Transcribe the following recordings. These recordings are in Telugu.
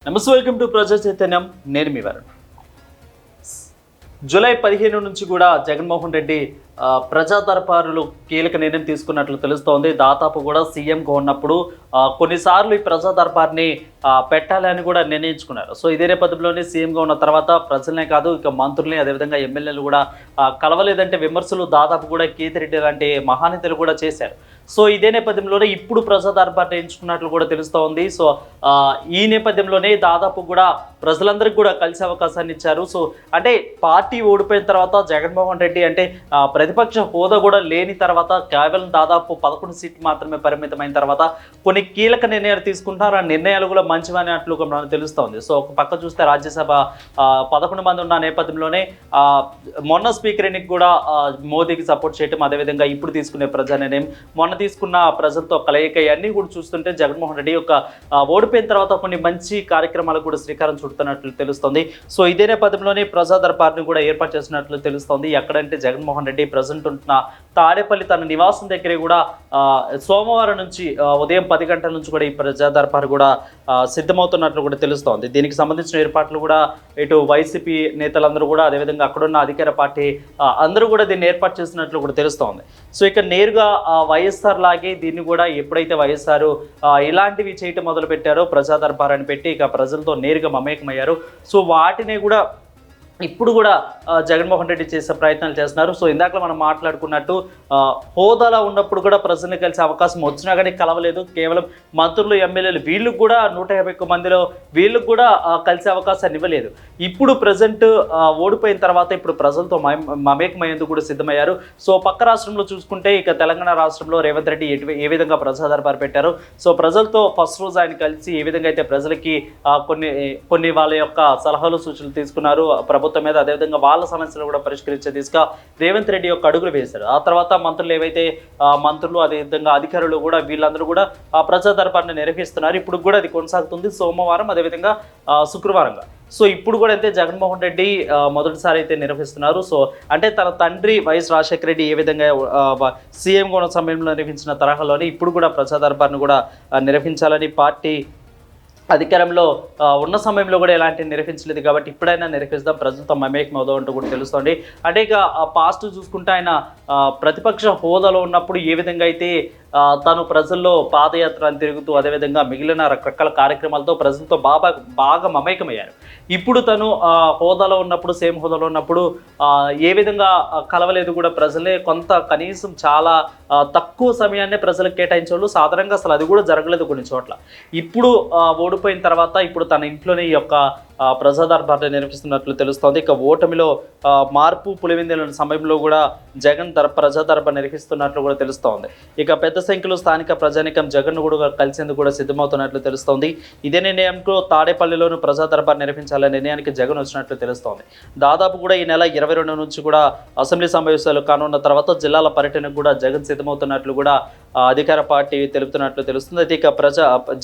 నమస్తే, వెల్కమ్ టు ప్రజా చైతన్యం. నేను మీ వరుణ్. జూలై 15 నుంచి కూడా జగన్మోహన్ రెడ్డి ప్రజా దర్బారులు కీలక నిర్ణయం తీసుకున్నట్లు తెలుస్తోంది. దాదాపు కూడా సీఎంగా ఉన్నప్పుడు కొన్నిసార్లు ఈ ప్రజా దర్బార్ని పెట్టాలని కూడా నిర్ణయించుకున్నారు. సో ఇదే నేపథ్యంలోనే సీఎంగా ఉన్న తర్వాత ప్రజలనే కాదు, ఇక మంత్రుల్ని అదేవిధంగా ఎమ్మెల్యేలు కూడా కలవలేదంటే విమర్శలు దాదాపు కూడా కేతిరెడ్డి లాంటి మహానేతలు కూడా చేశారు. సో ఇదే నేపథ్యంలోనే ఇప్పుడు ప్రజా దర్బార్ని ఎంచుకున్నట్లు కూడా తెలుస్తోంది. సో ఈ నేపథ్యంలోనే దాదాపు కూడా ప్రజలందరికీ కూడా కలిసే అవకాశాన్ని ఇచ్చారు. సో అంటే పార్టీ ఓడిపోయిన తర్వాత జగన్మోహన్ రెడ్డి అంటే ప్రతిపక్ష హోదా కూడా లేని తర్వాత కేవలం దాదాపు 11 సీట్లు మాత్రమే పరిమితమైన తర్వాత కొన్ని కీలక నిర్ణయాలు తీసుకుంటారు. ఆ నిర్ణయాలు కూడా మంచివన్నట్లు మనకు తెలుస్తోంది. సో ఒక పక్క చూస్తే రాజ్యసభ 11 మంది ఉన్న నేపథ్యంలోనే మొన్న స్పీకర్ ఎన్నిక కూడా మోదీకి సపోర్ట్ చేయటం, అదేవిధంగా ఇప్పుడు తీసుకునే ప్రజా నిర్ణయం, మొన్న తీసుకున్న ప్రజలతో కలయిక, అన్నీ కూడా చూస్తుంటే జగన్మోహన్ రెడ్డి యొక్క ఓడిపోయిన తర్వాత కొన్ని మంచి కార్యక్రమాలకు కూడా శ్రీకారం చుడుతున్నట్లు తెలుస్తోంది. సో ఇదే నేపథ్యంలోనే ప్రజా దర్బార్ని కూడా ఏర్పాటు చేసినట్లు తెలుస్తోంది. ఎక్కడంటే జగన్మోహన్ రెడ్డి ప్రజెంట్ ఉంటున్న తాడేపల్లి తన నివాసం దగ్గరే కూడా సోమవారం నుంచి ఉదయం 10 గంటల నుంచి కూడా ఈ ప్రజా దర్బార్ కూడా సిద్ధమవుతున్నట్లు కూడా తెలుస్తోంది. దీనికి సంబంధించిన ఏర్పాట్లు కూడా ఇటు వైసీపీ నేతలందరూ కూడా, అదేవిధంగా అక్కడున్న అధికార పార్టీ అందరూ కూడా దీన్ని ఏర్పాటు చేసినట్లు కూడా తెలుస్తోంది. సో ఇక నేరుగా వైఎస్ఆర్ లాగే దీన్ని కూడా ఎప్పుడైతే వైఎస్ఆర్ ఇలాంటివి చేయటం మొదలు పెట్టారో, ప్రజా దర్బార్ అని పెట్టి ఇక ప్రజలతో నేరుగా మమేకమయ్యారు. సో వాటిని కూడా ఇప్పుడు కూడా జగన్మోహన్ రెడ్డి చేసే ప్రయత్నాలు చేస్తున్నారు. సో ఇందాక మనం మాట్లాడుకున్నట్టు హోదాలో ఉన్నప్పుడు కూడా ప్రజల్ని కలిసే అవకాశం వచ్చినా కానీ కలవలేదు. కేవలం మంత్రులు, ఎమ్మెల్యేలు వీళ్ళకు కూడా 151 మందిలో వీళ్ళకు కూడా కలిసే అవకాశాన్ని ఇవ్వలేదు. ఇప్పుడు ప్రజెంట్ ఓడిపోయిన తర్వాత ఇప్పుడు ప్రజలతో మమేకమయ్యేందుకు కూడా సిద్ధమయ్యారు. సో పక్క రాష్ట్రంలో చూసుకుంటే ఇక తెలంగాణ రాష్ట్రంలో రేవంత్ రెడ్డి ఏ విధంగా ప్రజా దర్బార్ పెట్టారు. సో ప్రజలతో ఫస్ట్ రోజు ఆయన కలిసి ఏ విధంగా అయితే ప్రజలకి కొన్ని వాళ్ళ యొక్క సలహాలు సూచనలు తీసుకున్నారు ప్రభుత్వం మీద, అదేవిధంగా వాళ్ళ సమస్యలు కూడా పరిష్కరించే దిశగా రేవంత్ రెడ్డి యొక్క అడుగులు వేశారు. ఆ తర్వాత మంత్రులు ఏవైతే మంత్రులు, అదేవిధంగా అధికారులు కూడా వీళ్ళందరూ కూడా ప్రజా దర్బార్ని నిర్వహిస్తున్నారు. ఇప్పుడు కూడా అది కొనసాగుతుంది సోమవారం, అదేవిధంగా శుక్రవారంగా. సో ఇప్పుడు కూడా అయితే జగన్మోహన్ రెడ్డి మొదటిసారి అయితే నిర్వహిస్తున్నారు. సో అంటే తన తండ్రి వైఎస్ రాజశేఖర రెడ్డి ఏ విధంగా సీఎంగా ఉన్న సమయంలో నిర్వహించిన తరహాలోనే ఇప్పుడు కూడా ప్రజా దర్బార్ను కూడా నిర్వహించాలని పార్టీ అధికారంలో ఉన్న సమయంలో కూడా ఎలాంటి నిర్వహించలేదు. కాబట్టి ఇప్పుడైనా నిర్వహిస్తాం, ప్రజలతో మమేకం అవుదాం అంటూ కూడా తెలుస్తుంది. అంటే ఇక పాస్ట్ చూసుకుంటే ఆయన ప్రతిపక్ష హోదాలో ఉన్నప్పుడు ఏ విధంగా అయితే తను ప్రజల్లో పాదయాత్ర తిరుగుతూ, అదేవిధంగా మిగిలిన రకరకాల కార్యక్రమాలతో ప్రజలతో బాగా మమేకమయ్యారు. ఇప్పుడు తను హోదాలో ఉన్నప్పుడు, సేమ్ హోదాలో ఉన్నప్పుడు ఏ విధంగా కలవలేదు కూడా ప్రజలే. కనీసం చాలా తక్కువ సమయాన్నే ప్రజలకు కేటాయించేవాళ్ళు. సాధారణంగా అసలు అది కూడా జరగలేదు కొన్ని చోట్ల. ఇప్పుడు ఓడిపోయిన తర్వాత ఇప్పుడు తన ఇంట్లోనే ఈ యొక్క ప్రజా దర్బార్ని నిర్వహిస్తున్నట్లు తెలుస్తోంది. ఇక ఓటమిలో మార్పు పులివెందుల సమయంలో కూడా జగన్ ప్రజా దర్బార్ నిర్వహిస్తున్నట్లు కూడా తెలుస్తోంది. ఇక పెద్ద సంఖ్యలో స్థానిక ప్రజానికం జగన్ కూడా కలిసేందుకు కూడా సిద్ధమవుతున్నట్లు తెలుస్తోంది. ఇదే నిర్ణయంతో తాడేపల్లిలోను ప్రజా దర్బార్ నిర్వహించాలనే నిర్ణయానికి జగన్ వచ్చినట్లు తెలుస్తోంది. దాదాపు కూడా ఈ నెల 22 నుంచి కూడా అసెంబ్లీ సమావేశాలు కానున్న తర్వాత జిల్లాల పర్యటనకు కూడా జగన్ సిద్ధమవుతున్నట్లు కూడా అధికార పార్టీ తెలుపుతున్నట్లు తెలుస్తుంది. అయితే ఇక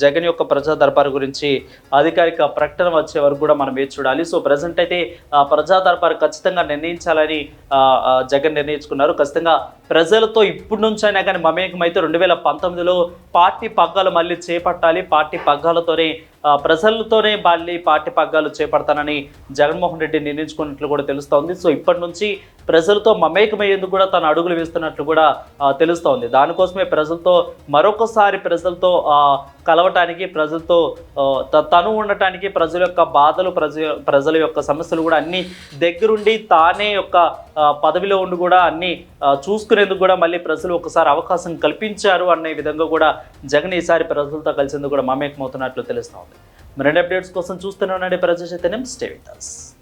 జగన్ యొక్క ప్రజా దర్బార్ గురించి అధికారిక ప్రకటన వచ్చే వరకు కూడా మనం వేచి చూడాలి. సో ప్రజెంట్ అయితే ప్రజా దర్బార్ ఖచ్చితంగా నిర్ణయించాలని జగన్ నిర్ణయించుకున్నారు. ఖచ్చితంగా ప్రజలతో ఇప్పటి నుంచి అయినా కానీ మమేకం అయితే 2019లో పార్టీ పగ్గాలు మళ్ళీ చేపట్టాలి, పార్టీ పగ్గాలతోనే ప్రజలతోనే మళ్ళీ పార్టీ పగ్గాలు చేపడతానని జగన్మోహన్ రెడ్డి నిర్ణయించుకున్నట్లు కూడా తెలుస్తోంది. సో ఇప్పటి నుంచి ప్రజలతో మమేకమయ్యేందుకు కూడా తను అడుగులు వేస్తున్నట్లు కూడా తెలుస్తోంది. దానికోసమే మరొకసారి ప్రజలతో కలవటానికి, ప్రజలతో తను ఉండటానికి, ప్రజల యొక్క బాధలు, ప్రజల యొక్క సమస్యలు కూడా అన్ని దగ్గరుండి తానే యొక్క పదవిలో ఉండి కూడా అన్ని చూసుకునేందుకు కూడా మళ్ళీ ప్రజలు ఒకసారి అవకాశం కల్పించారు అనే విధంగా కూడా జగన్ ఈసారి ప్రజలతో కలిసేందుకు కూడా మమేకమవుతున్నట్లు తెలుస్తోంది. మరిన్ని అప్డేట్స్ కోసం చూస్తూనే ఉండండి ప్రజా చైతన్యం. Stay with us.